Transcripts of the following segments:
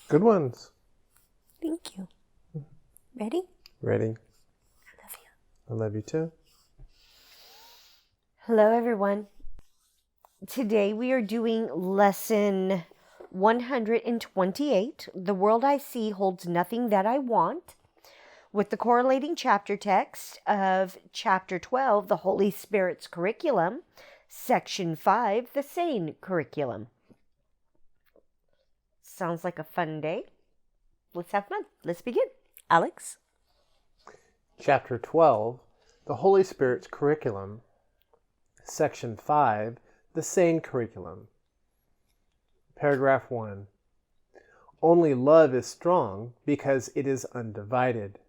Good ones. Thank you. Ready? Ready. I love you. I love you too. Hello, everyone. Today we are doing lesson 128. The world I see holds nothing that I want, with the correlating chapter text of chapter 12, the Holy Spirit's curriculum, section 5, the sane curriculum. Sounds like a fun day. Let's have fun. Let's begin. Alex? Chapter 12, the Holy Spirit's curriculum, section 5, the sane curriculum. Paragraph 1. Only love is strong because it is undivided.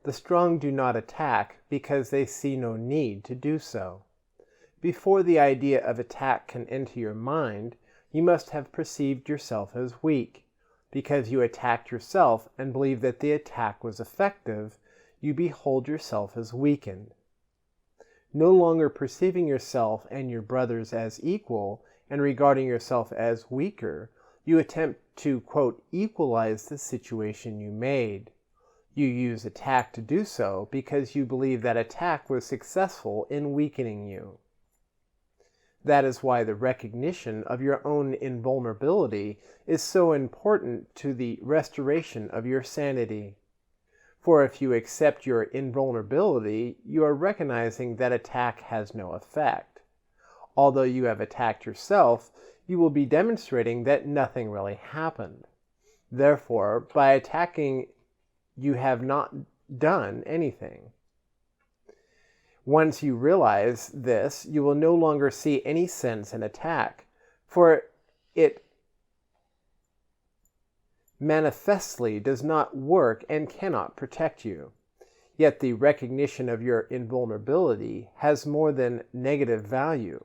The strong do not attack because they see no need to do so. Before the idea of attack can enter your mind, you must have perceived yourself as weak. Because you attacked yourself and believe that the attack was effective, you behold yourself as weakened. No longer perceiving yourself and your brothers as equal and regarding yourself as weaker, you attempt to, quote, equalize the situation you made. You use attack to do so because you believe that attack was successful in weakening you. That is why the recognition of your own invulnerability is so important to the restoration of your sanity. For if you accept your invulnerability, you are recognizing that attack has no effect. Although you have attacked yourself, you will be demonstrating that nothing really happened. Therefore, by attacking, you have not done anything. Once you realize this, you will no longer see any sense in attack, for it manifestly does not work and cannot protect you. Yet the recognition of your invulnerability has more than negative value.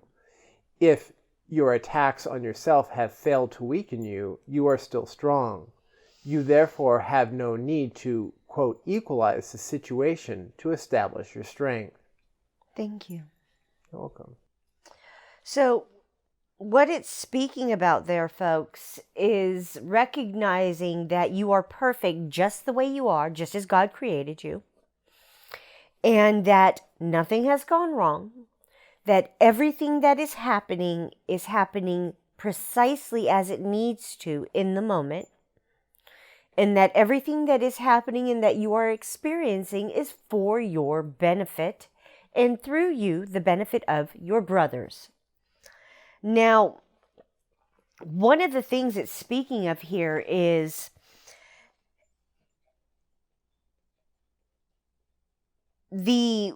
If your attacks on yourself have failed to weaken you, you are still strong. You therefore have no need to, quote, equalize the situation to establish your strength. Thank you. You're welcome. So, what it's speaking about there, folks, is recognizing that you are perfect just the way you are, just as God created you, and that nothing has gone wrong, that everything that is happening precisely as it needs to in the moment, and that everything that is happening and that you are experiencing is for your benefit, and through you, the benefit of your brothers. Now, one of the things it's speaking of here is the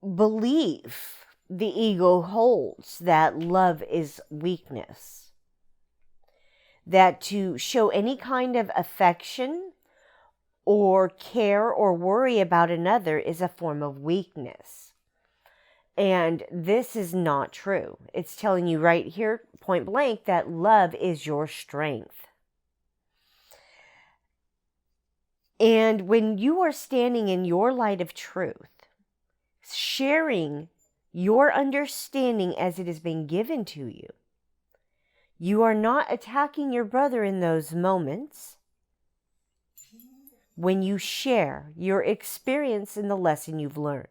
belief the ego holds that love is weakness. That to show any kind of affection or care or worry about another is a form of weakness. And this is not true. It's telling you right here, point blank, that love is your strength. And when you are standing in your light of truth, sharing your understanding as it has been given to you, you are not attacking your brother in those moments when you share your experience in the lesson you've learned.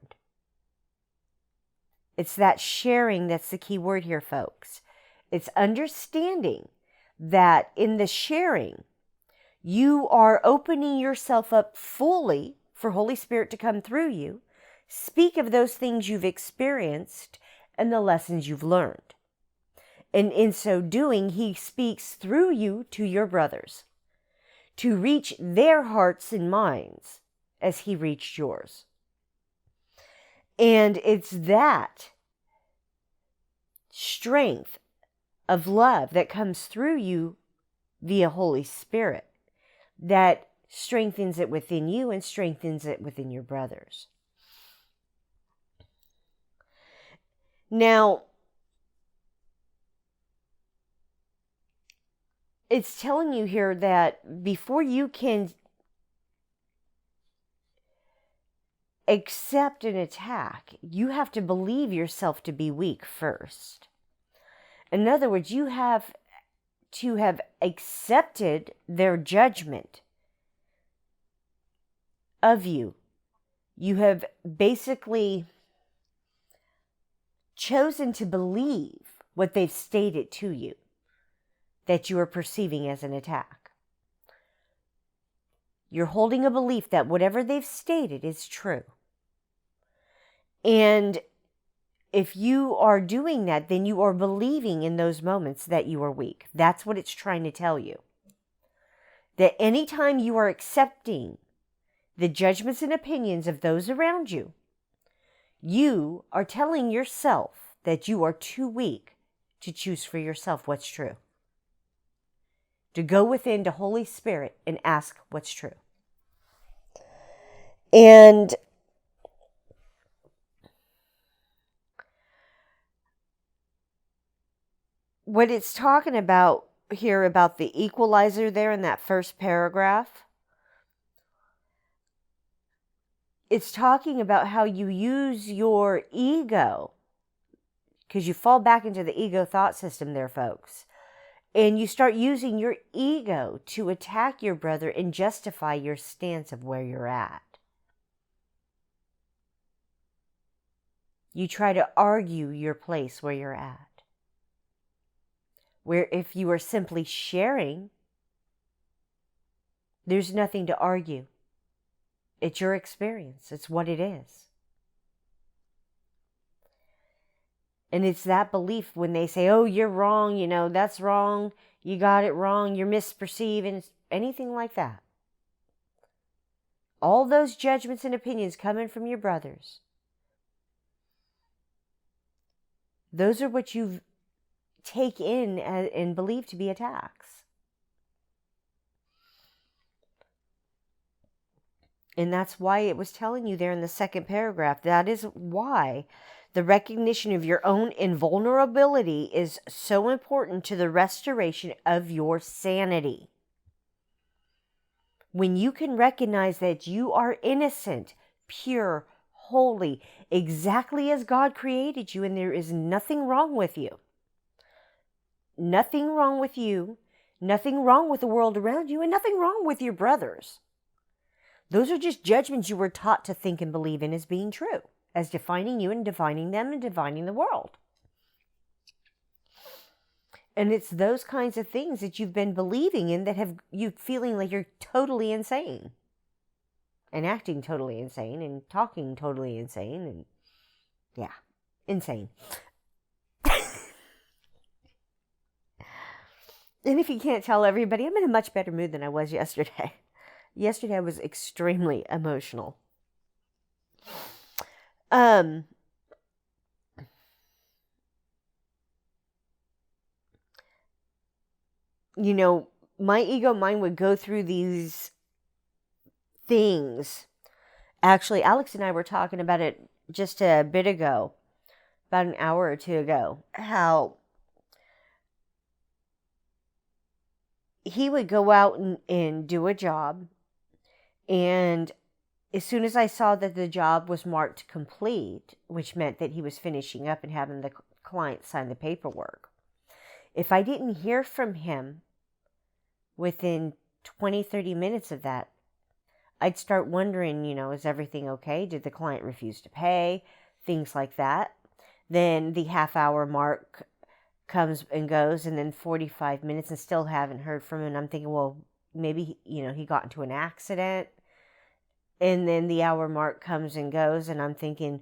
It's that sharing that's the key word here, folks. It's understanding that in the sharing, you are opening yourself up fully for Holy Spirit to come through you, speak of those things you've experienced and the lessons you've learned. And in so doing, He speaks through you to your brothers to reach their hearts and minds as He reached yours. And it's that strength of love that comes through you via Holy Spirit that strengthens it within you and strengthens it within your brothers. Now, it's telling you here that before you can accept an attack, you have to believe yourself to be weak first. In other words, you have to have accepted their judgment of you. You have basically chosen to believe what they've stated to you that you are perceiving as an attack. You're holding a belief that whatever they've stated is true. And if you are doing that, then you are believing in those moments that you are weak. That's what it's trying to tell you. That anytime you are accepting the judgments and opinions of those around you, you are telling yourself that you are too weak to choose for yourself what's true. To go within to Holy Spirit and ask what's true. And what it's talking about here about the equalizer there in that first paragraph, it's talking about how you use your ego, because you fall back into the ego thought system there, folks. And you start using your ego to attack your brother and justify your stance of where you're at. You try to argue your place where you're at. Where if you are simply sharing, there's nothing to argue. It's your experience. It's what it is. And it's that belief when they say, oh, you're wrong, that's wrong, you got it wrong, you're misperceiving, anything like that. All those judgments and opinions coming from your brothers, those are what you take in and believe to be attacks. And that's why it was telling you there in the second paragraph. That is why the recognition of your own invulnerability is so important to the restoration of your sanity. When you can recognize that you are innocent, pure, holy, exactly as God created you, and there is nothing wrong with you. Nothing wrong with you, nothing wrong with the world around you, and nothing wrong with your brothers. Those are just judgments you were taught to think and believe in as being true, as defining you and defining them and defining the world. And it's those kinds of things that you've been believing in that have you feeling like you're totally insane. And acting totally insane and talking totally insane and yeah, insane. And if you can't tell everybody, I'm in a much better mood than I was yesterday. Yesterday I was extremely emotional. My ego mind would go through these things. Actually, Alex and I were talking about it just a bit ago, about an hour or two ago, how he would go out and do a job, and as soon as I saw that the job was marked complete, which meant that he was finishing up and having the client sign the paperwork, if I didn't hear from him within 20, 30 minutes of that, I'd start wondering, is everything okay? Did the client refuse to pay? Things like that. Then the half-hour mark comes and goes, and then 45 minutes and still haven't heard from him. And I'm thinking, well, maybe, he got into an accident. And then the hour mark comes and goes, and I'm thinking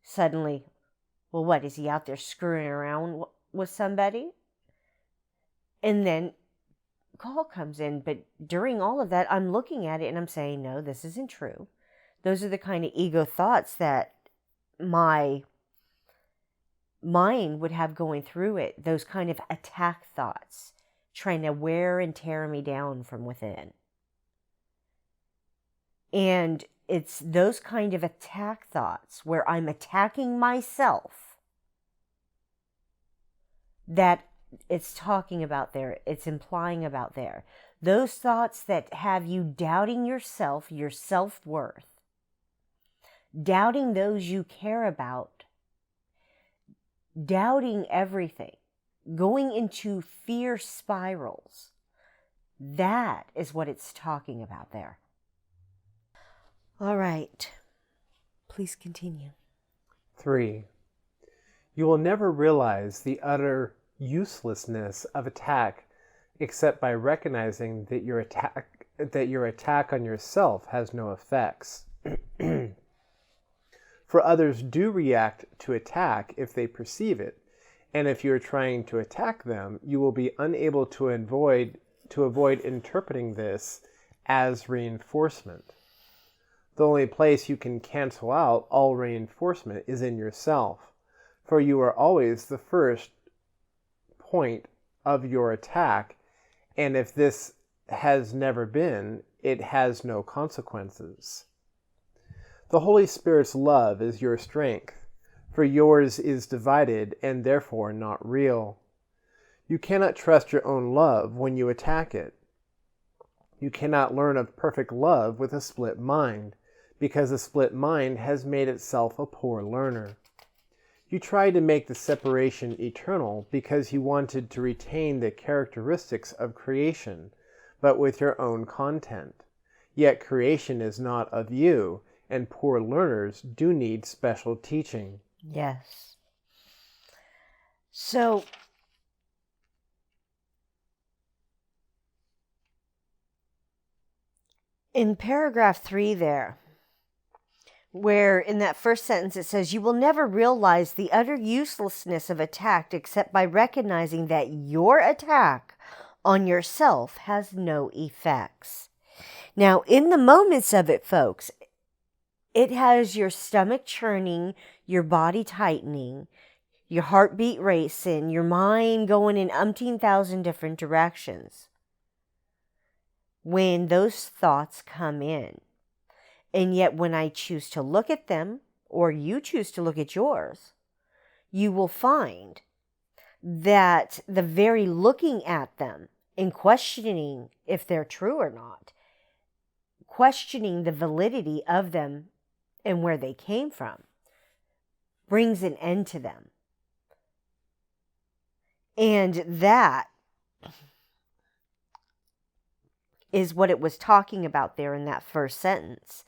suddenly, well, what, is he out there screwing around with somebody? And then call comes in. But during all of that, I'm looking at it and I'm saying, no, this isn't true. Those are the kind of ego thoughts that my mind would have going through it. Those kind of attack thoughts, trying to wear and tear me down from within. And it's those kind of attack thoughts where I'm attacking myself that it's talking about there, it's implying about there. Those thoughts that have you doubting yourself, your self-worth, doubting those you care about, doubting everything, going into fear spirals. That is what it's talking about there. All right. Please continue. 3. You will never realize the utter uselessness of attack except by recognizing that your attack on yourself has no effects. For others do react to attack if they perceive it, and if you are trying to attack them, you will be unable to avoid interpreting this as reinforcement. The only place you can cancel out all reinforcement is in yourself, for you are always the first point of your attack, and if this has never been, it has no consequences. The Holy Spirit's love is your strength, for yours is divided and therefore not real. You cannot trust your own love when you attack it. You cannot learn of perfect love with a split mind, because a split mind has made itself a poor learner. You tried to make the separation eternal because you wanted to retain the characteristics of creation, but with your own content. Yet creation is not of you, and poor learners do need special teaching. Yes. So, in paragraph 3 there, where in that first sentence it says, you will never realize the utter uselessness of attack except by recognizing that your attack on yourself has no effects. Now, in the moments of it, folks, it has your stomach churning, your body tightening, your heartbeat racing, your mind going in umpteen thousand different directions when those thoughts come in. And yet when I choose to look at them, or you choose to look at yours, you will find that the very looking at them and questioning if they're true or not, questioning the validity of them and where they came from, brings an end to them. And that is what it was talking about there in that first sentence.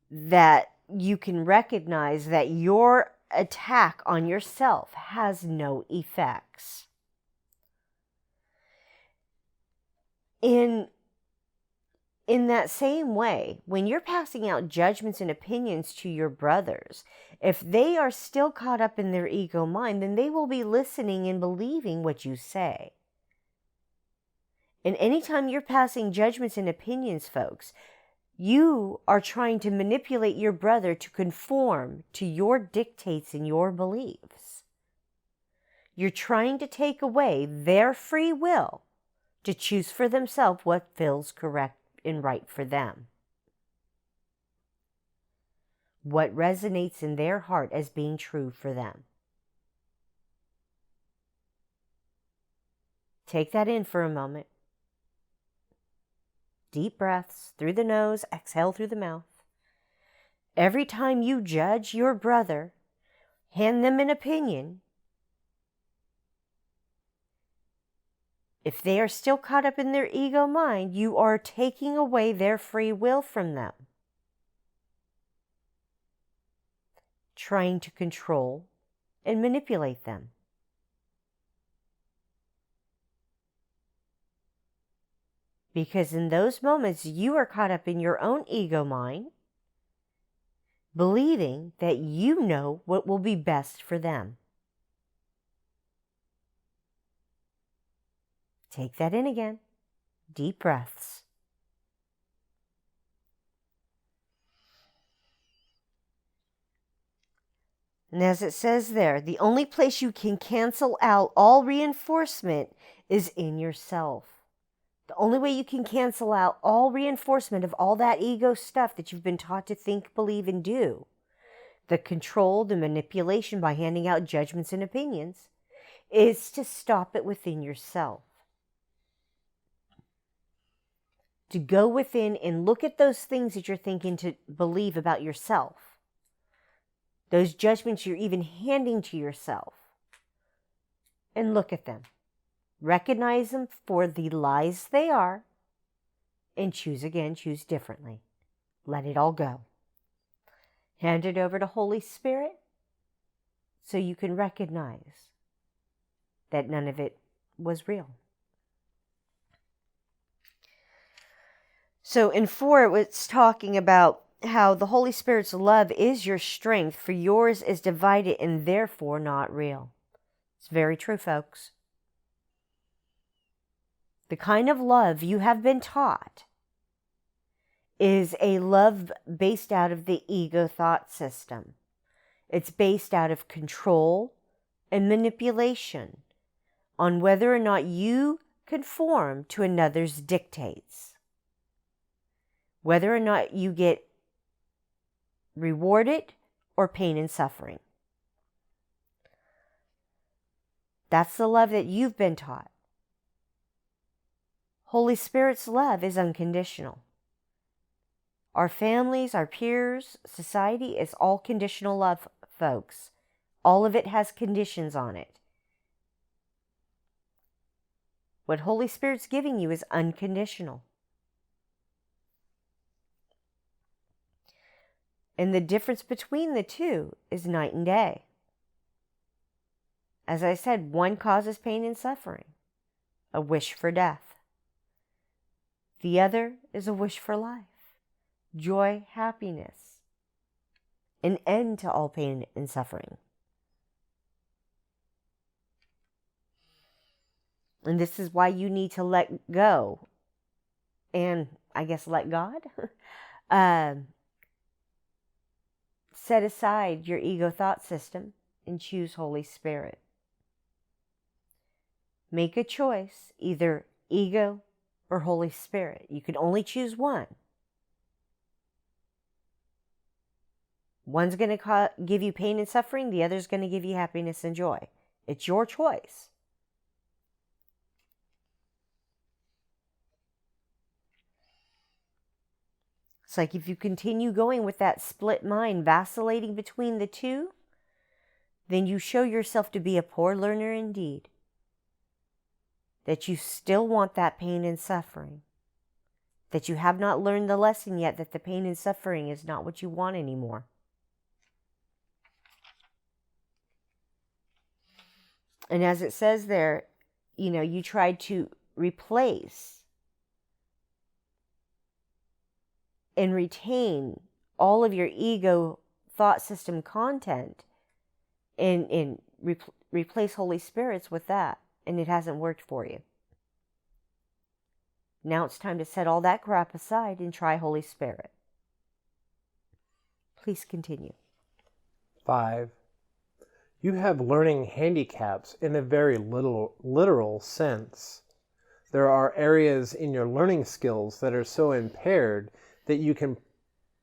That you can recognize that your attack on yourself has no effects. In that same way, when you're passing out judgments and opinions to your brothers, if they are still caught up in their ego mind, then they will be listening and believing what you say. And anytime you're passing judgments and opinions, folks, you are trying to manipulate your brother to conform to your dictates and your beliefs. You're trying to take away their free will to choose for themselves what feels correct and right for them. What resonates in their heart as being true for them. Take that in for a moment. Deep breaths through the nose, exhale through the mouth. Every time you judge your brother, hand them an opinion, if they are still caught up in their ego mind, you are taking away their free will from them. Trying to control and manipulate them. Because in those moments, you are caught up in your own ego mind, believing that you know what will be best for them. Take that in again. Deep breaths. And as it says there, the only place you can cancel out all reinforcement is in yourself. The only way you can cancel out all reinforcement of all that ego stuff that you've been taught to think, believe, and do, the control, the manipulation by handing out judgments and opinions, is to stop it within yourself. To go within and look at those things that you're thinking to believe about yourself. Those judgments you're even handing to yourself. and look at them. Recognize them for the lies they are, and choose again, choose differently. Let it all go. Hand it over to Holy Spirit so you can recognize that none of it was real. So in 4, it was talking about how the Holy Spirit's love is your strength, for yours is divided and therefore not real. It's very true, folks. The kind of love you have been taught is a love based out of the ego thought system. It's based out of control and manipulation on whether or not you conform to another's dictates. Whether or not you get rewarded or pain and suffering. That's the love that you've been taught. Holy Spirit's love is unconditional. Our families, our peers, society is all conditional love, folks. All of it has conditions on it. What Holy Spirit's giving you is unconditional. And the difference between the two is night and day. As I said, one causes pain and suffering, a wish for death. The other is a wish for life, joy, happiness, an end to all pain and suffering. And this is why you need to let go and, I guess, let God. Set aside your ego thought system and choose Holy Spirit. Make a choice, either ego or Holy Spirit. You can only choose one. One's going to give you pain and suffering. The other's going to give you happiness and joy. It's your choice. It's like if you continue going with that split mind, vacillating between the two, then you show yourself to be a poor learner indeed. That you still want that pain and suffering. That you have not learned the lesson yet that the pain and suffering is not what you want anymore. And as it says there, you tried to replace and retain all of your ego thought system content and replace Holy Spirits with that. And it hasn't worked for you. Now it's time to set all that crap aside and try Holy Spirit. Please continue. 5. You have learning handicaps in a very literal sense. There are areas in your learning skills that are so impaired that you can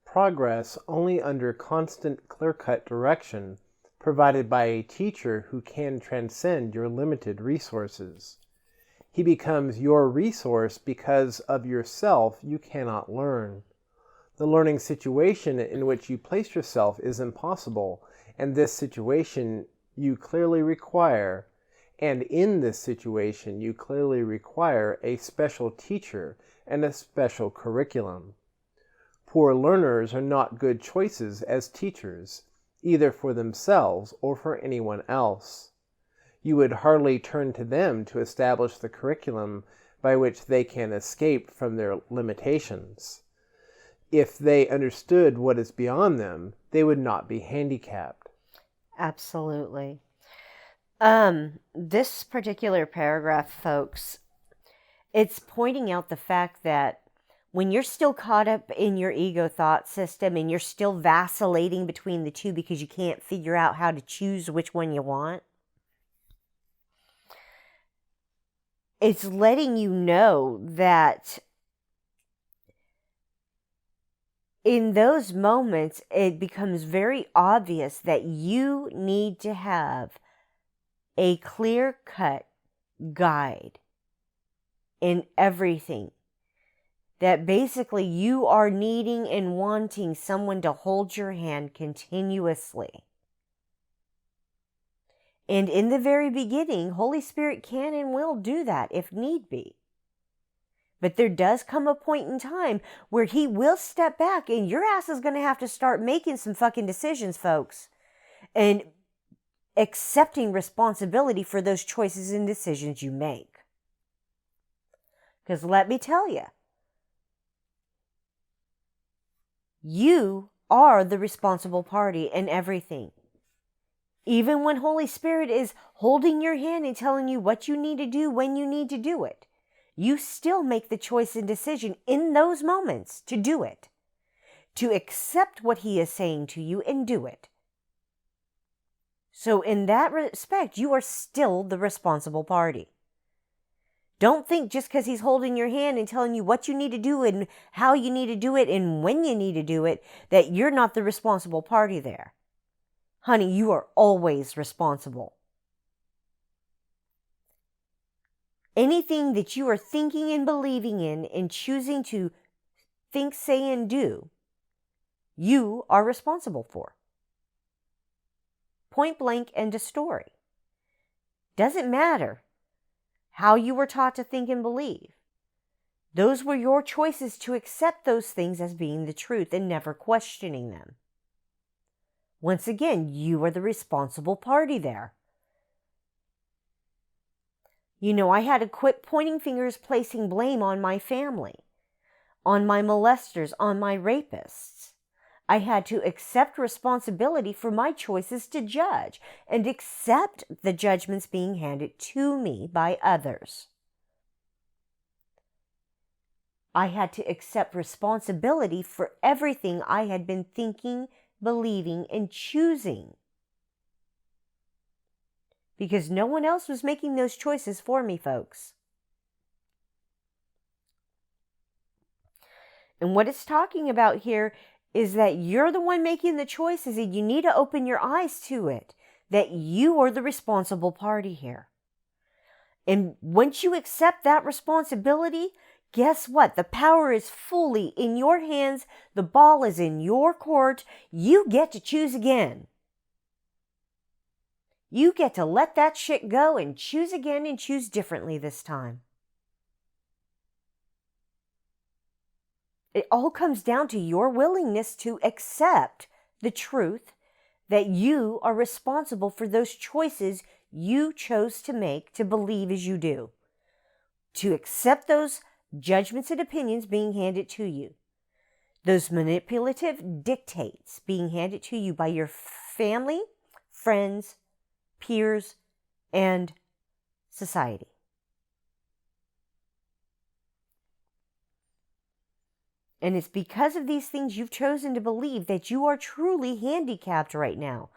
progress only under constant clear-cut direction provided by a teacher who can transcend your limited resources. He becomes your resource because of yourself you cannot learn. The learning situation in which you place yourself is impossible, and this situation you clearly require, and in this situation you clearly require a special teacher and a special curriculum. Poor learners are not good choices as teachers, either for themselves or for anyone else. You would hardly turn to them to establish the curriculum by which they can escape from their limitations. If they understood what is beyond them, they would not be handicapped. Absolutely. This particular paragraph, folks, it's pointing out the fact that when you're still caught up in your ego thought system and you're still vacillating between the two because you can't figure out how to choose which one you want, it's letting you know that in those moments, it becomes very obvious that you need to have a clear-cut guide in everything. That basically you are needing and wanting someone to hold your hand continuously. And in the very beginning, Holy Spirit can and will do that if need be. But there does come a point in time where He will step back and your ass is going to have to start making some fucking decisions, folks. And accepting responsibility for those choices and decisions you make. Because let me tell you, you are the responsible party in everything. Even when Holy Spirit is holding your hand and telling you what you need to do when you need to do it, you still make the choice and decision in those moments to do it, to accept what He is saying to you and do it. So in that respect, you are still the responsible party. Don't think just because He's holding your hand and telling you what you need to do and how you need to do it and when you need to do it, that you're not the responsible party there. Honey, you are always responsible. Anything that you are thinking and believing in and choosing to think, say, and do, you are responsible for. Point blank, end of story. Doesn't matter how you were taught to think and believe. Those were your choices to accept those things as being the truth and never questioning them. Once again, you are the responsible party there. You know, I had to quit pointing fingers, placing blame on my family, on my molesters, on my rapists. I had to accept responsibility for my choices to judge and accept the judgments being handed to me by others. I had to accept responsibility for everything I had been thinking, believing, and choosing. Because no one else was making those choices for me, folks. And what it's talking about here is that you're the one making the choices and you need to open your eyes to it, that you are the responsible party here. And once you accept that responsibility, guess what? The power is fully in your hands. The ball is in your court. You get to choose again. You get to let that shit go and choose again and choose differently this time. It all comes down to your willingness to accept the truth that you are responsible for those choices you chose to make to believe as you do. To accept those judgments and opinions being handed to you. Those manipulative dictates being handed to you by your family, friends, peers, and society. And it's because of these things you've chosen to believe that you are truly handicapped right now.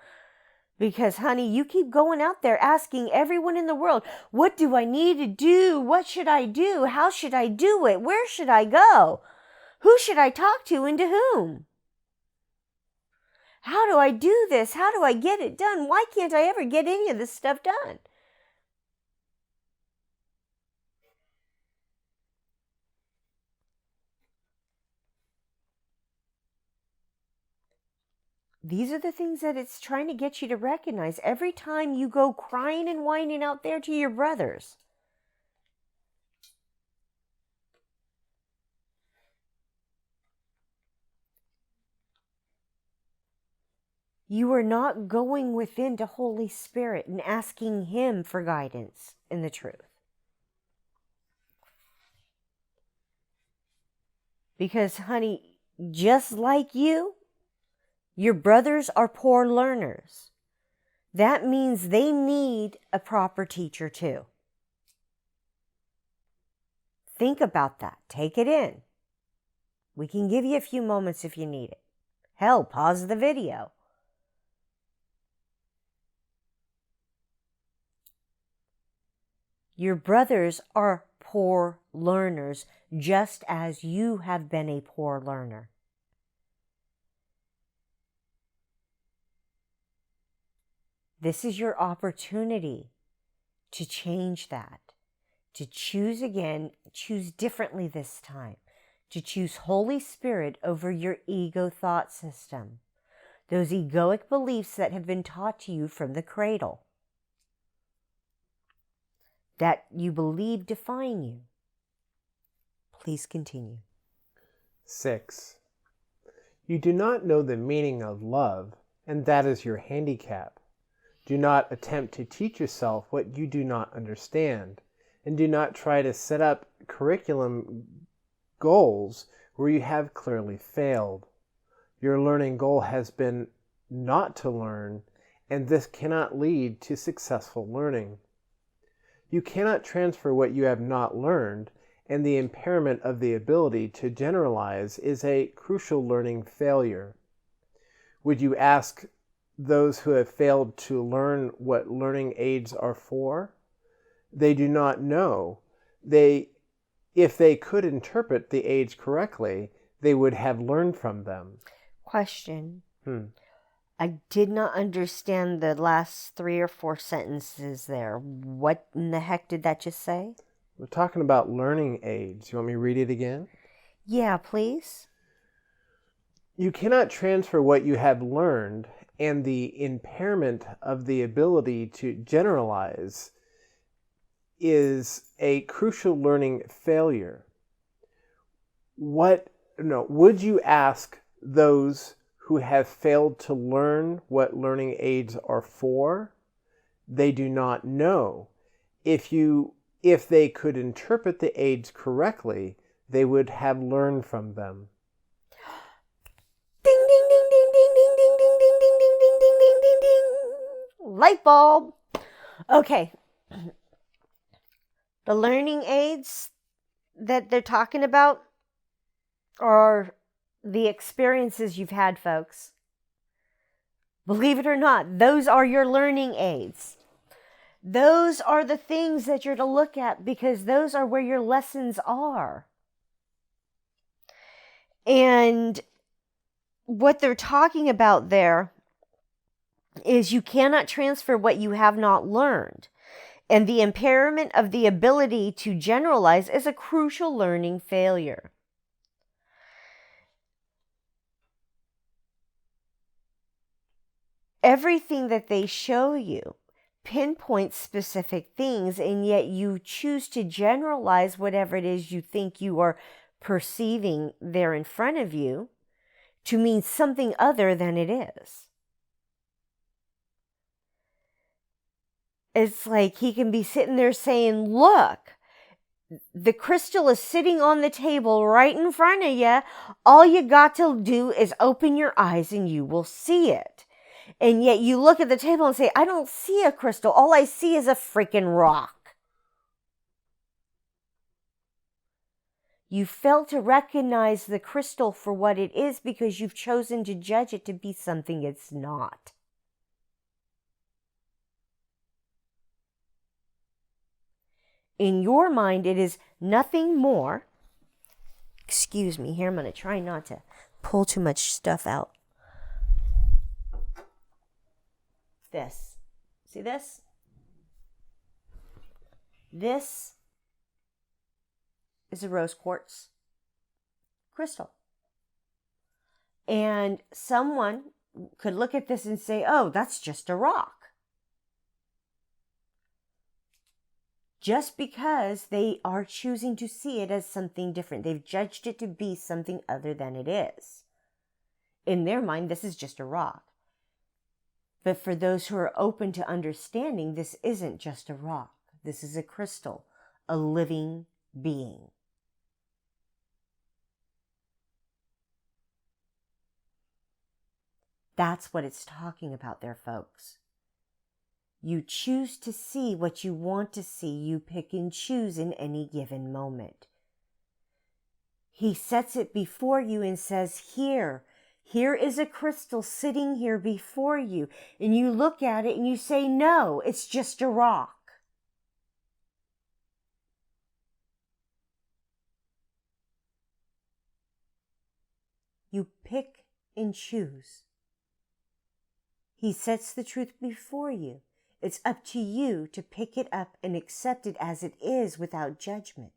Because, honey, you keep going out there asking everyone in the world, what do I need to do? What should I do? How should I do it? Where should I go? Who should I talk to and to whom? How do I do this? How do I get it done? Why can't I ever get any of this stuff done? These are the things that it's trying to get you to recognize every time you go crying and whining out there to your brothers. You are not going within to Holy Spirit and asking Him for guidance in the truth. Because, honey, just like you, your brothers are poor learners. That means they need a proper teacher too. Think about that. Take it in. We can give you a few moments if you need it. Hell, pause the video. Your brothers are poor learners, just as you have been a poor learner. This is your opportunity to change that, to choose again, choose differently this time, to choose Holy Spirit over your ego thought system, those egoic beliefs that have been taught to you from the cradle. that you believe define you. Please continue. 6. You do not know the meaning of love, and that is your handicap. Do not attempt to teach yourself what you do not understand, and do not try to set up curriculum goals where you have clearly failed. Your learning goal has been not to learn, and this cannot lead to successful learning. You cannot transfer what you have not learned, and the impairment of the ability to generalize is a crucial learning failure. Would you ask those who have failed to learn what learning aids are for? They do not know. If they could interpret the aids correctly, they would have learned from them. Question. I did not understand the last 3 or 4 sentences there. What in the heck did that just say? We're talking about learning aids. You want me to read it again? Yeah, please. You cannot transfer what you have learned, and the impairment of the ability to generalize is a crucial learning failure. Would you ask those who have failed to learn what learning aids are for? They do not know. If they could interpret the aids correctly, they would have learned from them. Ding, ding, ding, ding, ding, ding, ding, ding, ding, ding, ding, ding, ding, ding, ding, ding. Light bulb. Okay. The learning aids that they're talking about are the experiences you've had, folks. Believe it or not, those are your learning aids. Those are the things that you're to look at because those are where your lessons are. And what they're talking about there is you cannot transfer what you have not learned. And the impairment of the ability to generalize is a crucial learning failure. Everything that they show you pinpoints specific things, and yet you choose to generalize whatever it is you think you are perceiving there in front of you to mean something other than it is. It's like he can be sitting there saying, look, the crystal is sitting on the table right in front of you. All you got to do is open your eyes and you will see it. And yet you look at the table and say, I don't see a crystal. All I see is a freaking rock. You fail to recognize the crystal for what it is because you've chosen to judge it to be something it's not. In your mind, it is nothing more. Excuse me here, I'm going to try not to pull too much stuff out. This. See this? This is a rose quartz crystal. And someone could look at this and say, oh, that's just a rock. Just because they are choosing to see it as something different. They've judged it to be something other than it is. In their mind, this is just a rock. But for those who are open to understanding, this isn't just a rock. This is a crystal, a living being. That's what it's talking about there, folks. You choose to see what you want to see. You pick and choose in any given moment. He sets it before you and says, here is a crystal sitting here before you. And you look at it and you say, no, it's just a rock. You pick and choose. He sets the truth before you. It's up to you to pick it up and accept it as it is without judgment.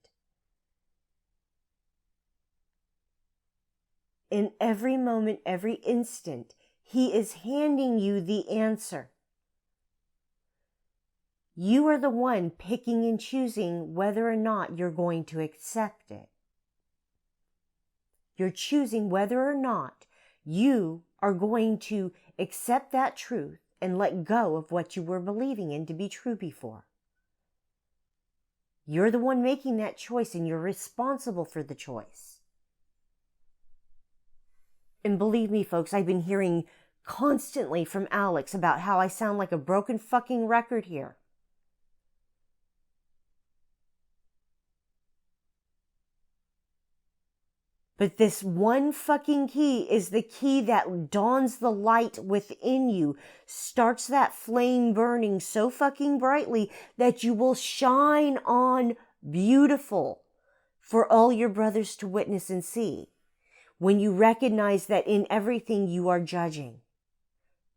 In every moment, every instant, he is handing you the answer. You are the one picking and choosing whether or not you're going to accept it. You're choosing whether or not you are going to accept that truth and let go of what you were believing in to be true before. You're the one making that choice, and you're responsible for the choice. And believe me, folks, I've been hearing constantly from Alex about how I sound like a broken fucking record here. But this one fucking key is the key that dawns the light within you, starts that flame burning so fucking brightly that you will shine on beautiful for all your brothers to witness and see. When you recognize that in everything you are judging,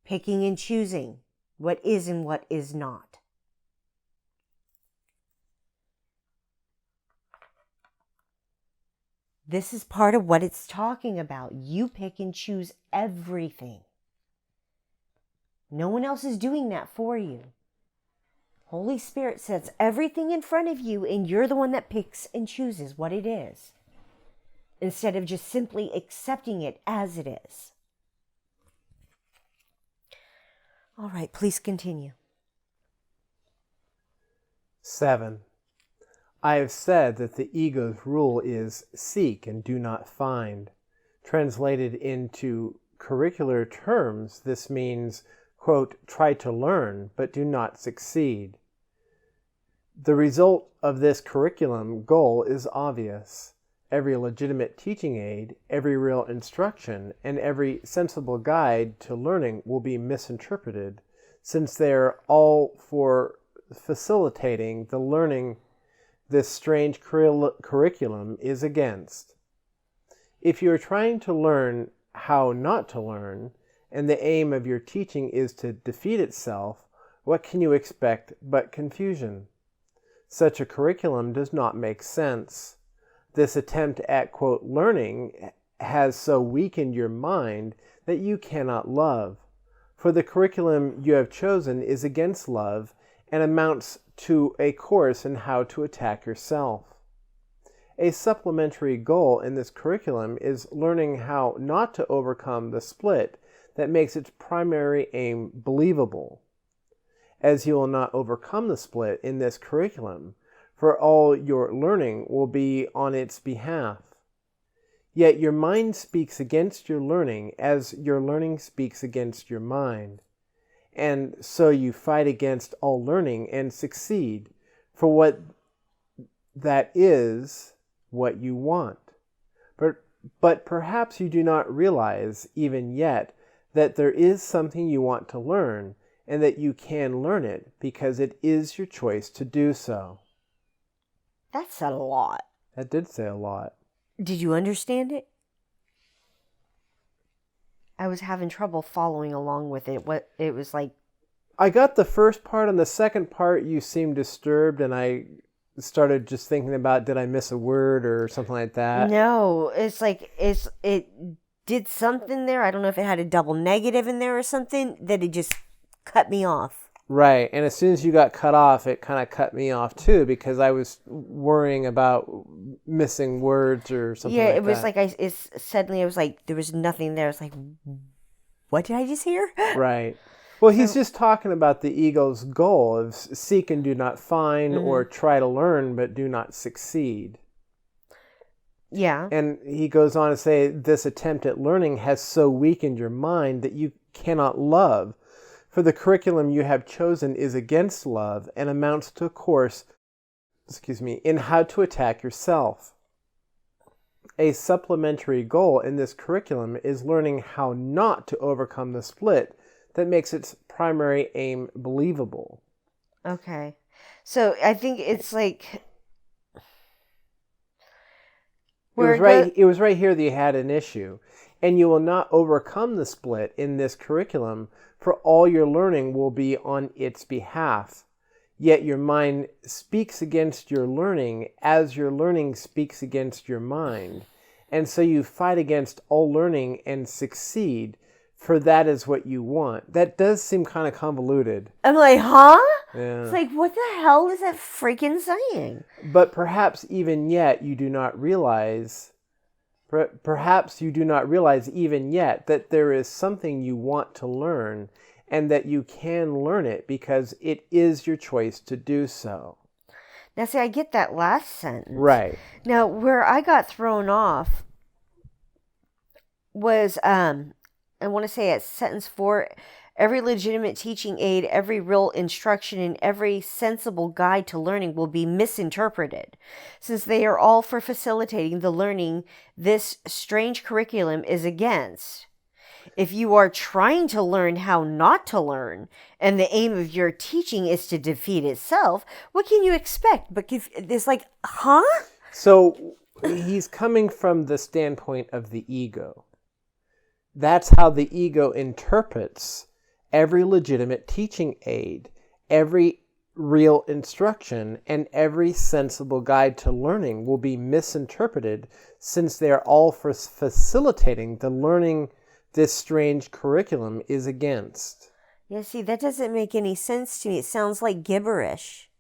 picking and choosing what is and what is not. This is part of what it's talking about. You pick and choose everything. No one else is doing that for you. Holy Spirit sets everything in front of you, and you're the one that picks and chooses what it is, instead of just simply accepting it as it is. All right, please continue. 7. I have said that the ego's rule is seek and do not find. Translated into curricular terms, this means, quote, try to learn, but do not succeed. The result of this curriculum goal is obvious. Every legitimate teaching aid, every real instruction, and every sensible guide to learning will be misinterpreted, since they are all for facilitating the learning this strange curriculum is against. If you are trying to learn how not to learn, and the aim of your teaching is to defeat itself, what can you expect but confusion? Such a curriculum does not make sense. This attempt at, quote, learning has so weakened your mind that you cannot love. For the curriculum you have chosen is against love and amounts to a course in how to attack yourself. A supplementary goal in this curriculum is learning how not to overcome the split that makes its primary aim believable. As you will not overcome the split in this curriculum, for all your learning will be on its behalf. Yet your mind speaks against your learning as your learning speaks against your mind. And so you fight against all learning and succeed for what that is what you want. But perhaps you do not realize even yet that there is something you want to learn and that you can learn it because it is your choice to do so. That said a lot. That did say a lot. Did you understand it? I was having trouble following along with it. What it was like. I got the first part. On the second part, you seemed disturbed, and I started just thinking about, did I miss a word or something like that? No, it's like it did something there. I don't know if it had a double negative in there or something that it just cut me off. Right, and as soon as you got cut off, it kind of cut me off too, because I was worrying about missing words or something like that. Yeah, it was like suddenly it was like there was nothing there. It's like, what did I just hear? Right. Well, he's just talking about the ego's goal of seek and do not find, or try to learn but do not succeed. Yeah. And he goes on to say, this attempt at learning has so weakened your mind that you cannot love. For the curriculum you have chosen is against love and amounts to a course, in how to attack yourself. A supplementary goal in this curriculum is learning how not to overcome the split that makes its primary aim believable. Okay. So I think it's like... It was right here that you had an issue. And you will not overcome the split in this curriculum, for all your learning will be on its behalf. Yet your mind speaks against your learning as your learning speaks against your mind. And so you fight against all learning and succeed, for that is what you want. That does seem kind of convoluted. I'm like, huh? Yeah. It's like, what the hell is that freaking saying? But perhaps even yet you do not realize, even yet that there is something you want to learn and that you can learn it because it is your choice to do so. Now, see, I get that last sentence. Right. Now, where I got thrown off was, I want to say at sentence 4, every legitimate teaching aid, every real instruction, and every sensible guide to learning will be misinterpreted. Since they are all for facilitating the learning this strange curriculum is against. If you are trying to learn how not to learn, and the aim of your teaching is to defeat itself, what can you expect? But it's like, huh? So he's coming from the standpoint of the ego. That's how the ego interprets every legitimate teaching aid, every real instruction, and every sensible guide to learning will be misinterpreted since they are all for facilitating the learning this strange curriculum is against. Yeah, see, that doesn't make any sense to me. It sounds like gibberish.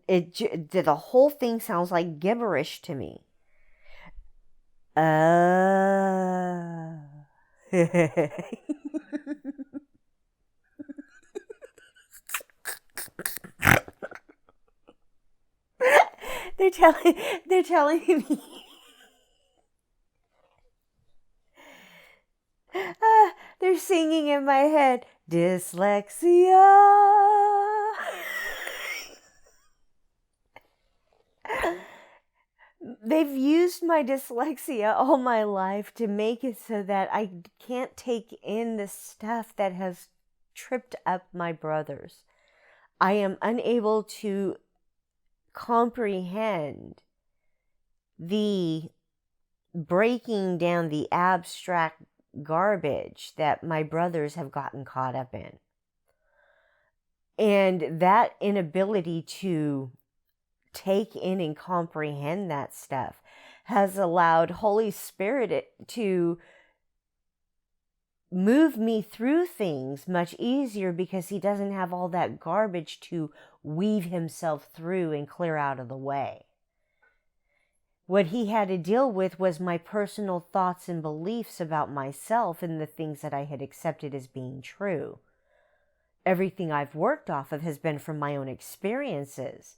The whole thing sounds like gibberish to me. They're telling me. They're singing in my head, dyslexia. They've used my dyslexia all my life to make it so that I can't take in the stuff that has tripped up my brothers. I am unable to comprehend the breaking down the abstract garbage that my brothers have gotten caught up in. And that inability to take in and comprehend that stuff has allowed Holy Spirit to move me through things much easier because he doesn't have all that garbage to weave himself through and clear out of the way. What he had to deal with was my personal thoughts and beliefs about myself and the things that I had accepted as being true. Everything I've worked off of has been from my own experiences.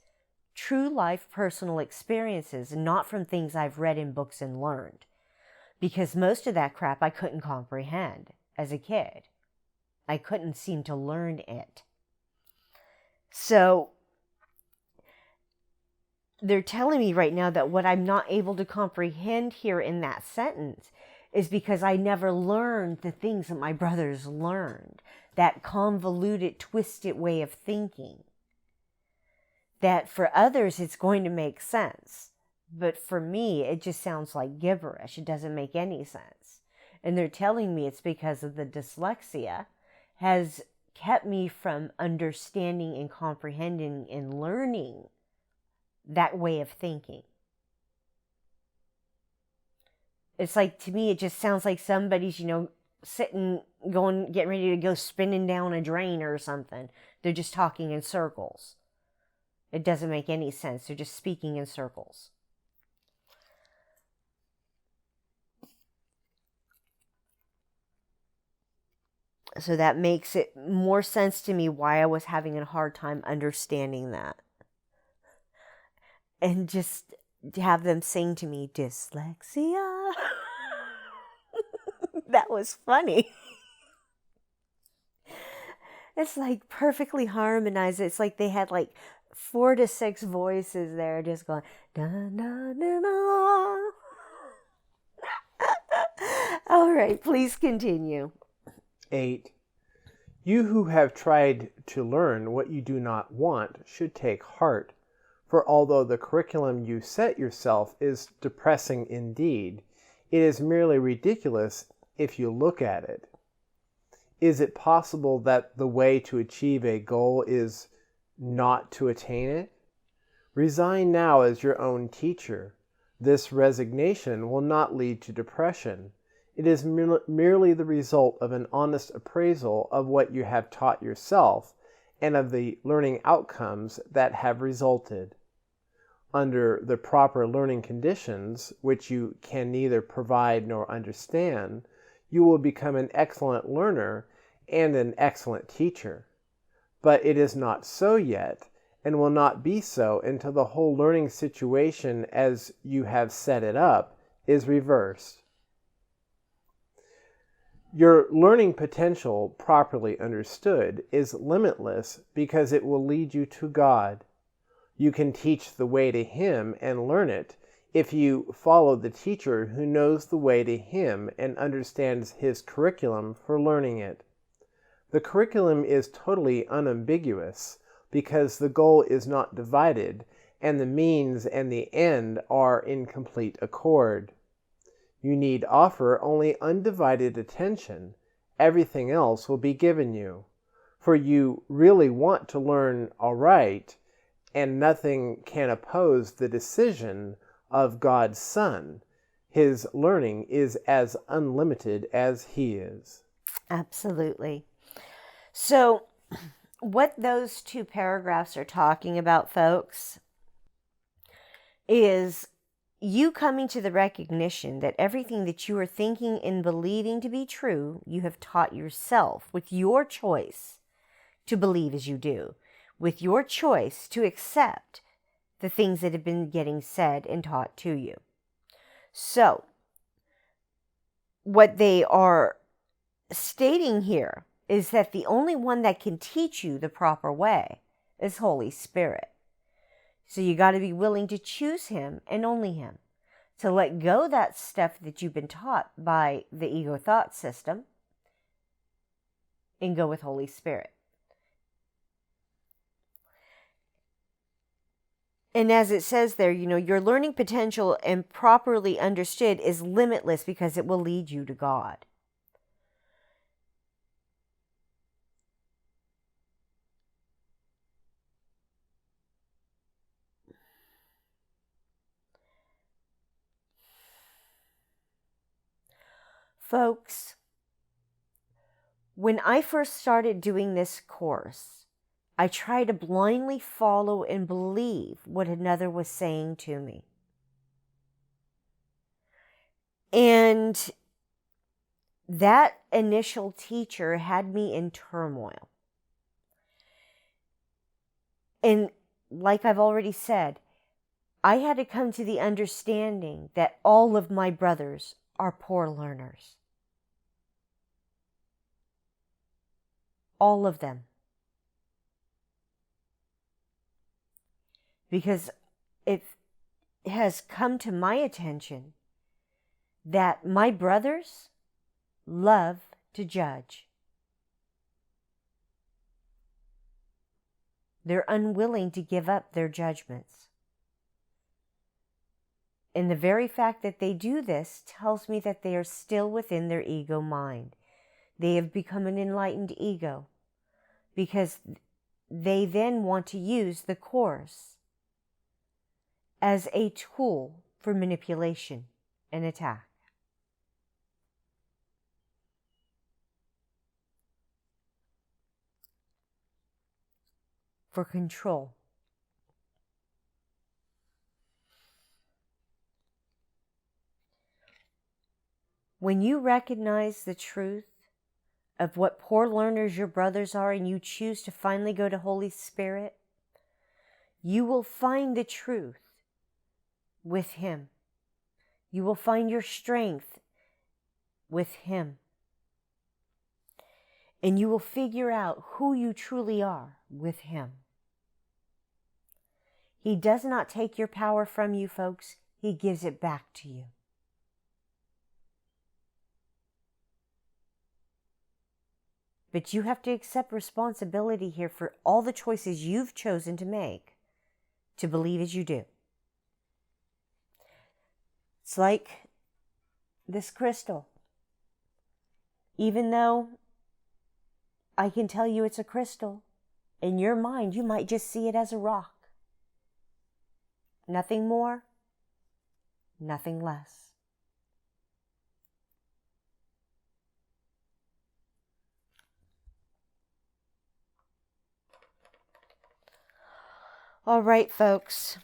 True life personal experiences, not from things I've read in books and learned. Because most of that crap I couldn't comprehend as a kid. I couldn't seem to learn it. So they're telling me right now that what I'm not able to comprehend here in that sentence is because I never learned the things that my brothers learned. That convoluted, twisted way of thinking. That for others it's going to make sense. But for me, it just sounds like gibberish. It doesn't make any sense. And they're telling me it's because of the dyslexia has kept me from understanding and comprehending and learning that way of thinking. It's like, to me, it just sounds like somebody's, sitting, getting ready to go spinning down a drain or something. They're just talking in circles. It doesn't make any sense. They're just speaking in circles. So that makes it more sense to me why I was having a hard time understanding that. And just to have them sing to me, dyslexia. That was funny. It's like perfectly harmonized. It's like they had like 4 to 6 voices there just going, da, da, da, da. All right, please continue. 8. You who have tried to learn what you do not want should take heart, for although the curriculum you set yourself is depressing indeed, it is merely ridiculous if you look at it. Is it possible that the way to achieve a goal is not to attain it? Resign now as your own teacher. This resignation will not lead to depression. It is merely the result of an honest appraisal of what you have taught yourself and of the learning outcomes that have resulted. Under the proper learning conditions, which you can neither provide nor understand, you will become an excellent learner and an excellent teacher. But it is not so yet, and will not be so until the whole learning situation as you have set it up is reversed. Your learning potential, properly understood, is limitless because it will lead you to God. You can teach the way to Him and learn it if you follow the teacher who knows the way to Him and understands His curriculum for learning it. The curriculum is totally unambiguous because the goal is not divided and the means and the end are in complete accord. You need offer only undivided attention. Everything else will be given you. For you really want to learn aright, and nothing can oppose the decision of God's Son. His learning is as unlimited as He is. Absolutely. So, what those two paragraphs are talking about, folks, is you coming to the recognition that everything that you are thinking and believing to be true, you have taught yourself with your choice to believe as you do, with your choice to accept the things that have been getting said and taught to you. So, what they are stating here is that the only one that can teach you the proper way is Holy Spirit. So you got to be willing to choose Him and only Him. To let go that stuff that you've been taught by the ego thought system and go with Holy Spirit. And as it says there, your learning potential and properly understood is limitless because it will lead you to God. Folks, when I first started doing this course, I tried to blindly follow and believe what another was saying to me. And that initial teacher had me in turmoil. And like I've already said, I had to come to the understanding that all of my brothers are poor learners. All of them. Because it has come to my attention that my brothers love to judge. They're unwilling to give up their judgments. And the very fact that they do this tells me that they are still within their ego mind. They have become an enlightened ego because they then want to use the course as a tool for manipulation and attack. For control. When you recognize the truth of what poor learners your brothers are and you choose to finally go to Holy Spirit, you will find the truth with Him. You will find your strength with Him. And you will figure out who you truly are with Him. He does not take your power from you, folks. He gives it back to you. But you have to accept responsibility here for all the choices you've chosen to make to believe as you do. It's like this crystal. Even though I can tell you it's a crystal, in your mind you might just see it as a rock. Nothing more, nothing less. All right, folks.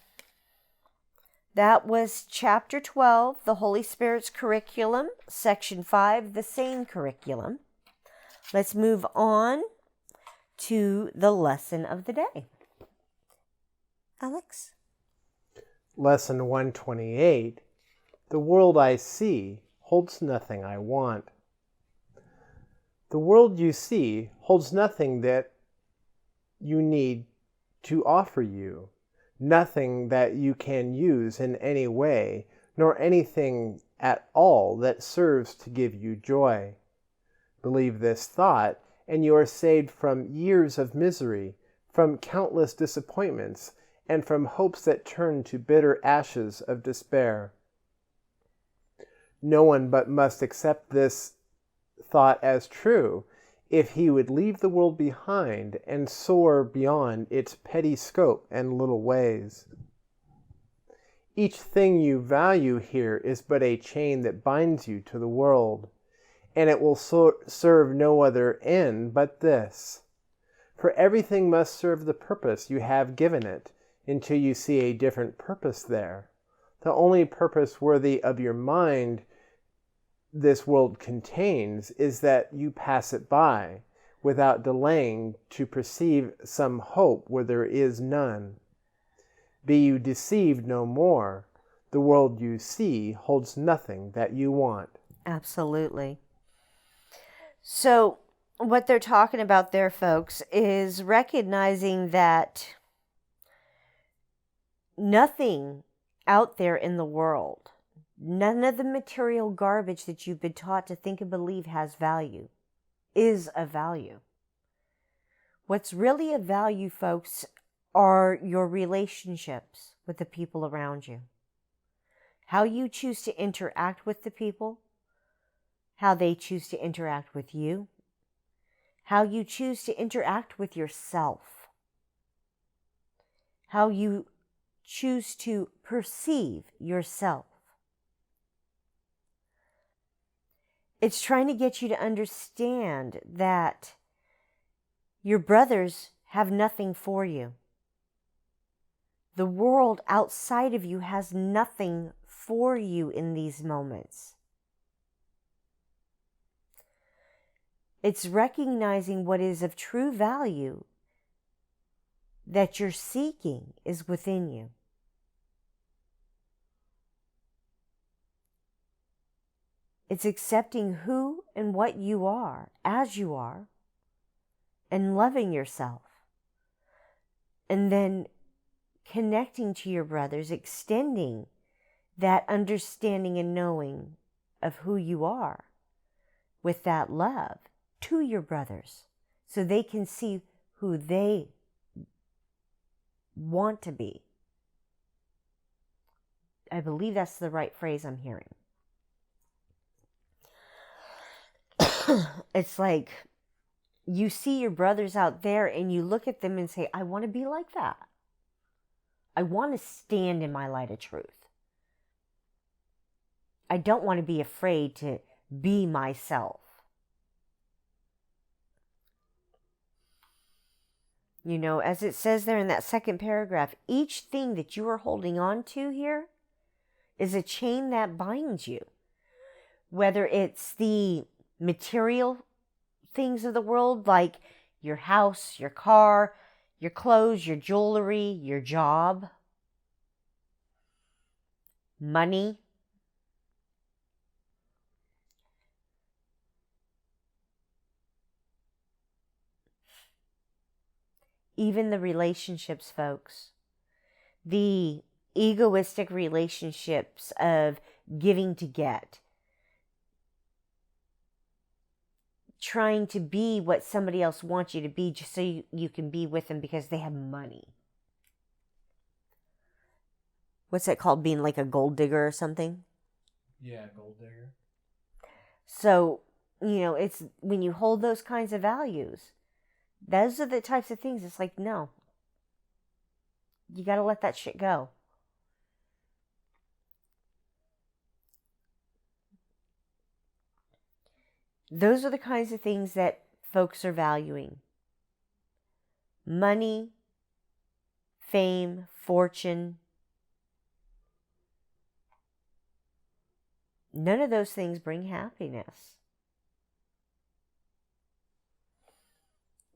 That was Chapter 12, the Holy Spirit's Curriculum, Section 5, the Sane Curriculum. Let's move on to the lesson of the day. Alex? Lesson 128. The world I see holds nothing I want. The world you see holds nothing that you need to offer you, nothing that you can use in any way, nor anything at all that serves to give you joy. Believe this thought, and you are saved from years of misery, from countless disappointments, and from hopes that turn to bitter ashes of despair. No one but must accept this thought as true if he would leave the world behind and soar beyond its petty scope and little ways. Each thing you value here is but a chain that binds you to the world, and it will serve no other end but this. For everything must serve the purpose you have given it, until you see a different purpose there. The only purpose worthy of your mind this world contains is that you pass it by, without delaying to perceive some hope where there is none. Be you deceived no more. The world you see holds nothing that you want. Absolutely. So, what they're talking about there, folks, is recognizing that nothing out there in the world, none of the material garbage that you've been taught to think and believe has value, is of value. What's really of value, folks, are your relationships with the people around you. How you choose to interact with the people, how they choose to interact with you, how you choose to interact with yourself, how you choose to perceive yourself. It's trying to get you to understand that your brothers have nothing for you. The world outside of you has nothing for you in these moments. It's recognizing what is of true value that you're seeking is within you. It's accepting who and what you are as you are and loving yourself. And then connecting to your brothers, extending that understanding and knowing of who you are with that love to your brothers so they can see who they want to be. I believe that's the right phrase I'm hearing. It's like you see your brothers out there and you look at them and say, I want to be like that. I want to stand in my light of truth. I don't want to be afraid to be myself. You know, as it says there in that second paragraph, each thing that you are holding on to here is a chain that binds you. Whether it's the material things of the world, like your house, your car, your clothes, your jewelry, your job, money. Even the relationships, folks. The egoistic relationships of giving to get. Trying to be what somebody else wants you to be just so you can be with them because they have money. What's that called? Being like a gold digger or something? Yeah, gold digger. So, you know, it's when you hold those kinds of values, those are the types of things. It's like, no. You got to let that shit go. Those are the kinds of things that folks are valuing. Money, fame, fortune. None of those things bring happiness.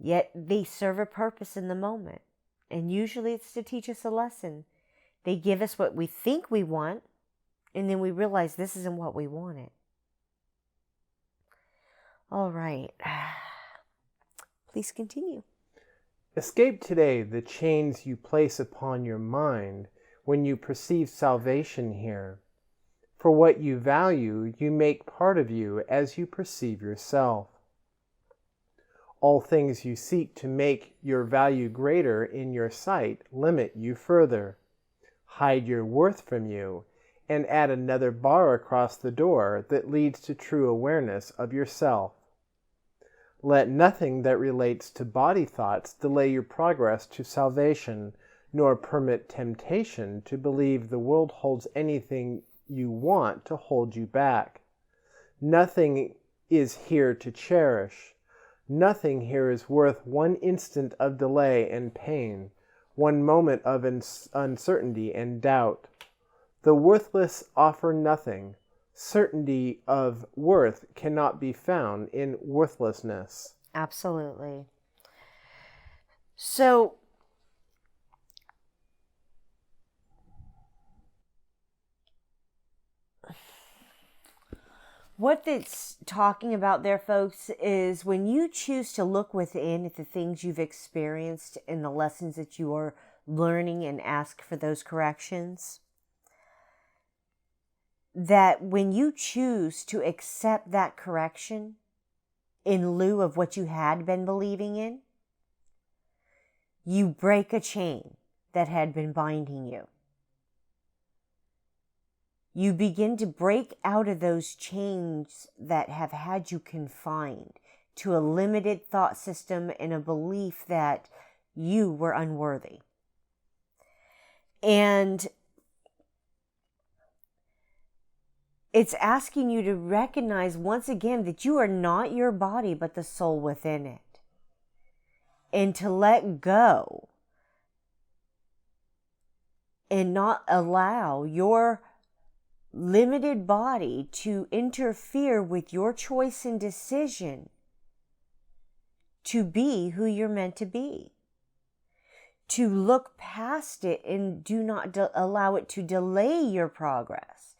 Yet they serve a purpose in the moment. And usually it's to teach us a lesson. They give us what we think we want, and then we realize this isn't what we wanted. All right. Please continue. Escape today the chains you place upon your mind when you perceive salvation here. For what you value, you make part of you as you perceive yourself. All things you seek to make your value greater in your sight limit you further, hide your worth from you, and add another bar across the door that leads to true awareness of yourself. Let nothing that relates to body thoughts delay your progress to salvation, nor permit temptation to believe the world holds anything you want to hold you back. Nothing is here to cherish. Nothing here is worth one instant of delay and pain, one moment of uncertainty and doubt. The worthless offer nothing. Certainty of worth cannot be found in worthlessness. Absolutely. So, what it's talking about there, folks, is when you choose to look within at the things you've experienced and the lessons that you are learning and ask for those corrections, that when you choose to accept that correction in lieu of what you had been believing in, you break a chain that had been binding you. You begin to break out of those chains that have had you confined to a limited thought system and a belief that you were unworthy. And it's asking you to recognize once again that you are not your body, but the soul within it. And to let go and not allow your limited body to interfere with your choice and decision to be who you're meant to be. To look past it and do not allow it to delay your progress.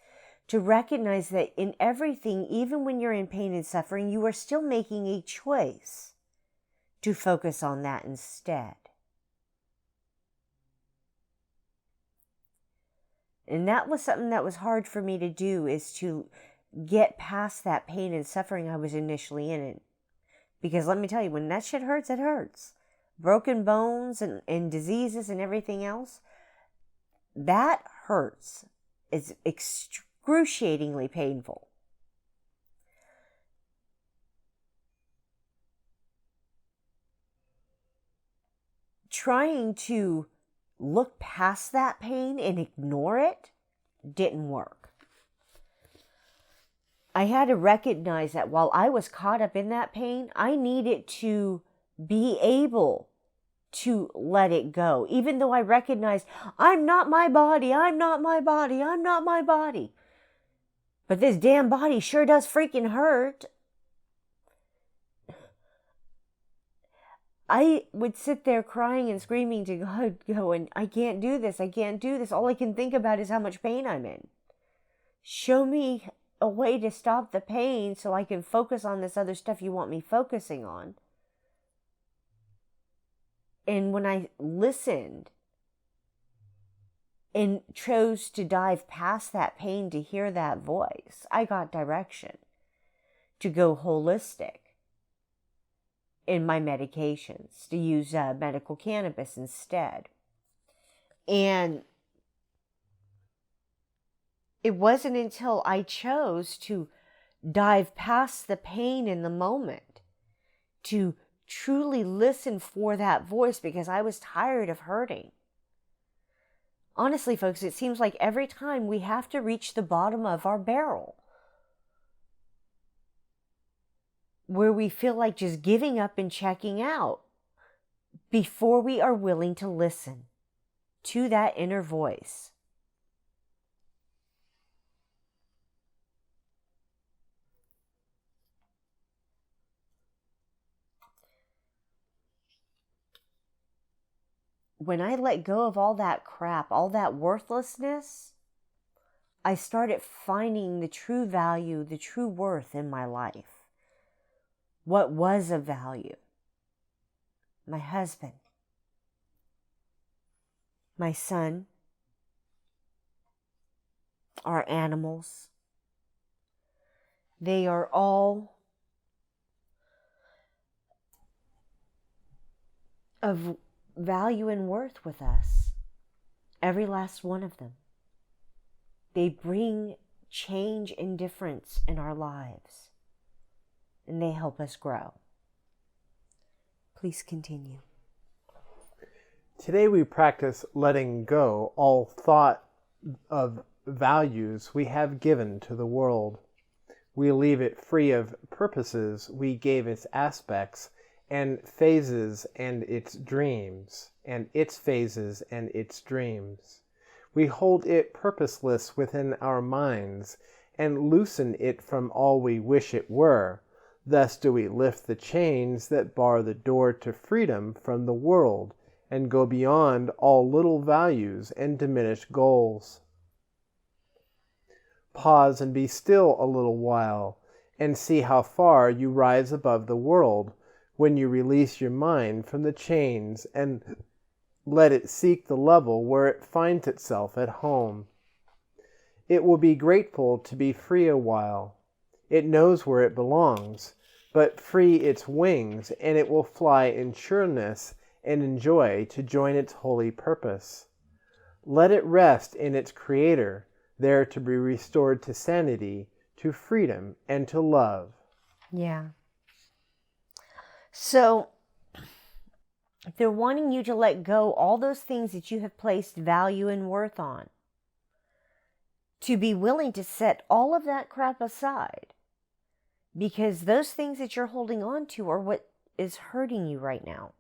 To recognize that in everything, even when you're in pain and suffering, you are still making a choice to focus on that instead. And that was something that was hard for me to do, is to get past that pain and suffering I was initially in it. Because let me tell you, when that shit hurts, it hurts. Broken bones and diseases and everything else, that hurts. It's excruciatingly painful. Trying to look past that pain and ignore it didn't work. I had to recognize that while I was caught up in that pain, I needed to be able to let it go. Even though I recognized, I'm not my body, I'm not my body, I'm not my body. But this damn body sure does freaking hurt. I would sit there crying and screaming to God, going, I can't do this, I can't do this. All I can think about is how much pain I'm in. Show me a way to stop the pain so I can focus on this other stuff you want me focusing on. And when I listened and chose to dive past that pain to hear that voice, I got direction to go holistic in my medications, to use medical cannabis instead. And it wasn't until I chose to dive past the pain in the moment, to truly listen for that voice, because I was tired of hurting. Honestly, folks, it seems like every time we have to reach the bottom of our barrel. where we feel like just giving up and checking out before we are willing to listen to that inner voice. When I let go of all that crap, all that worthlessness, I started finding the true value, the true worth in my life. What was of value? My husband, my son, our animals. They are all of value and worth with us. Every last one of them. They bring change and difference in our lives. And they help us grow. Please continue. Today we practice letting go all thought of values we have given to the world. We leave it free of purposes we gave its aspects and phases and its dreams, and its phases and its dreams. We hold it purposeless within our minds and loosen it from all we wish it were. Thus do we lift the chains that bar the door to freedom from the world and go beyond all little values and diminished goals. Pause and be still a little while and see how far you rise above the world when you release your mind from the chains and let it seek the level where it finds itself at home. It will be grateful to be free a while. It knows where it belongs, but free its wings, and it will fly in sureness and in joy to join its holy purpose. Let it rest in its Creator, there to be restored to sanity, to freedom, and to love. Yeah. So, they're wanting you to let go all those things that you have placed value and worth on. To be willing to set all of that crap aside. Because those things that you're holding on to are what is hurting you right now.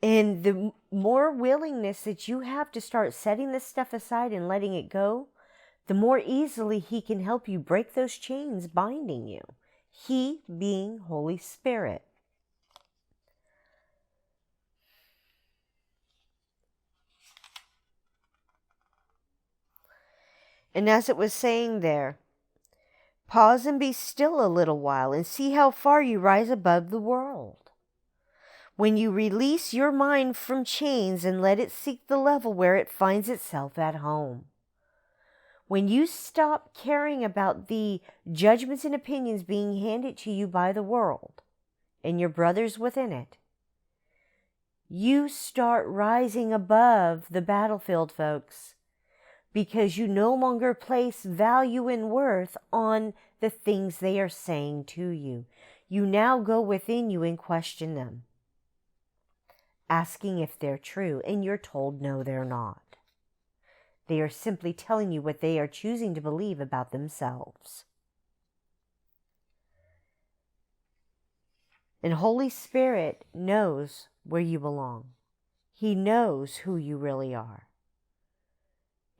And the more willingness that you have to start setting this stuff aside and letting it go, the more easily He can help you break those chains binding you. He being Holy Spirit. And as it was saying there, pause and be still a little while and see how far you rise above the world. When you release your mind from chains and let it seek the level where it finds itself at home. When you stop caring about the judgments and opinions being handed to you by the world and your brothers within it, you start rising above the battlefield, folks, because you no longer place value and worth on the things they are saying to you. You now go within you and question them, asking if they're true, and you're told no, they're not. They are simply telling you what they are choosing to believe about themselves. And Holy Spirit knows where you belong. He knows who you really are.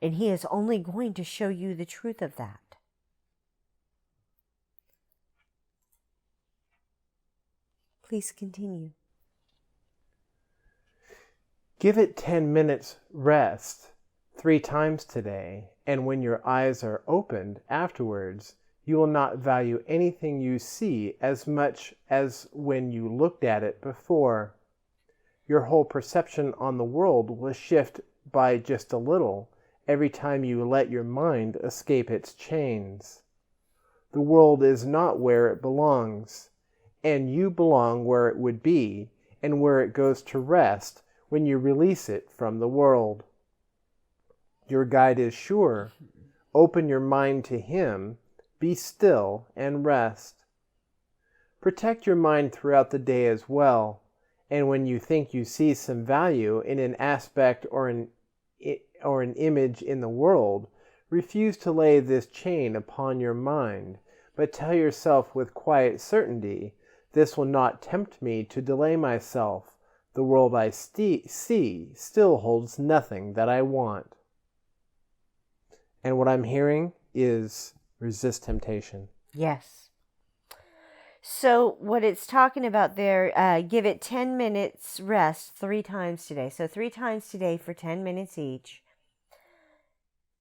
And He is only going to show you the truth of that. Please continue. Give it 10 minutes rest 3 times today, and when your eyes are opened afterwards, you will not value anything you see as much as when you looked at it before. Your whole perception on the world will shift by just a little every time you let your mind escape its chains. The world is not where it belongs, and you belong where it would be, and where it goes to rest when you release it from the world. Your guide is sure. Open your mind to Him, be still, and rest. Protect your mind throughout the day as well, and when you think you see some value in an aspect or an image in the world, Refuse to lay this chain upon your mind, but tell yourself with quiet certainty, this will not tempt me to delay myself. The world I see still holds nothing that I want. And what I'm hearing is resist temptation. Yes. So what it's talking about there, give it 10 minutes rest 3 times today. So 3 times today for 10 minutes each.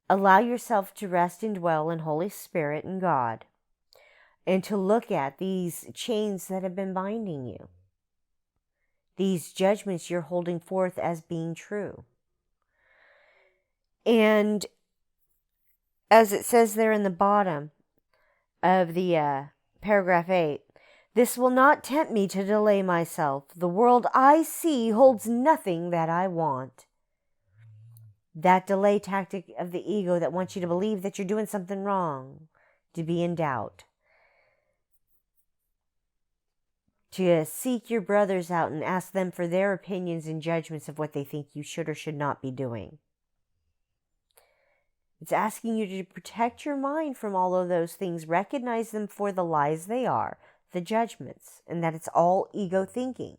Allow yourself to rest and dwell in Holy Spirit and God, and to look at these chains that have been binding you, these judgments you're holding forth as being true. And as it says there in the bottom of the paragraph 8, this will not tempt me to delay myself. The world I see holds nothing that I want. That delay tactic of the ego that wants you to believe that you're doing something wrong, to be in doubt, to seek your brothers out and ask them for their opinions and judgments of what they think you should or should not be doing. It's asking you to protect your mind from all of those things, recognize them for the lies they are, the judgments, and that it's all ego thinking,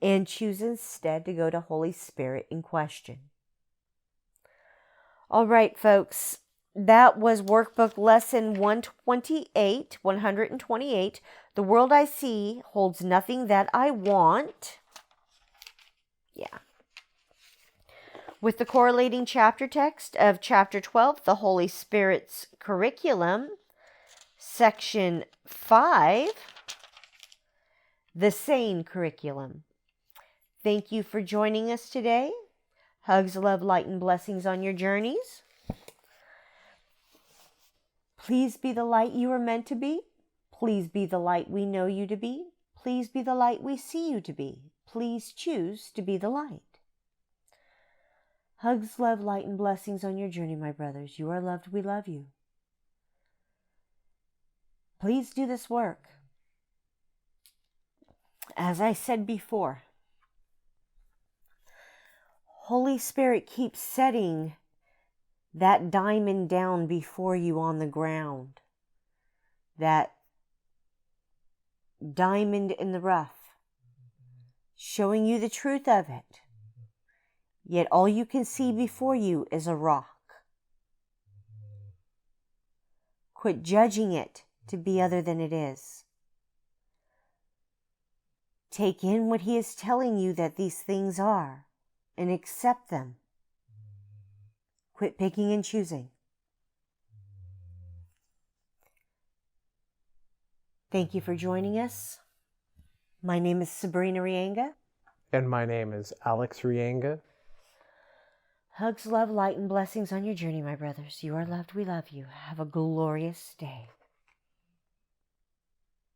and choose instead to go to Holy Spirit in question. All right, folks, that was Workbook Lesson 128. The world I see holds nothing that I want. Yeah. With the correlating chapter text of Chapter 12, the Holy Spirit's Curriculum, Section 5, the Sane Curriculum. Thank you for joining us today. Hugs, love, light, and blessings on your journeys. Please be the light you are meant to be. Please be the light we know you to be. Please be the light we see you to be. Please choose to be the light. Hugs, love, light, and blessings on your journey, my brothers. You are loved. We love you. Please do this work. As I said before, Holy Spirit keeps setting that diamond down before you on the ground. That diamond in the rough. Showing you the truth of it. Yet all you can see before you is a rock. Quit judging it to be other than it is. Take in what He is telling you that these things are and accept them. Quit picking and choosing. Thank you for joining us. My name is Sabrina Reyenga. And my name is Alex Reyenga. Hugs, love, light, and blessings on your journey, my brothers. You are loved. We love you. Have a glorious day.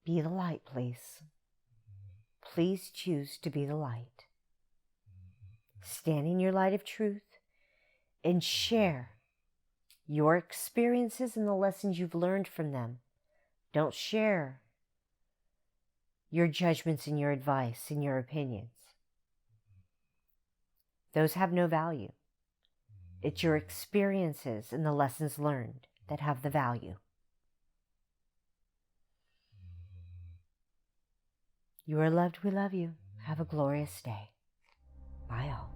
Be the light, please. Please choose to be the light. Stand in your light of truth and share your experiences and the lessons you've learned from them. Don't share your judgments and your advice and your opinions. Those have no value. It's your experiences and the lessons learned that have the value. You are loved. We love you. Have a glorious day. Bye all.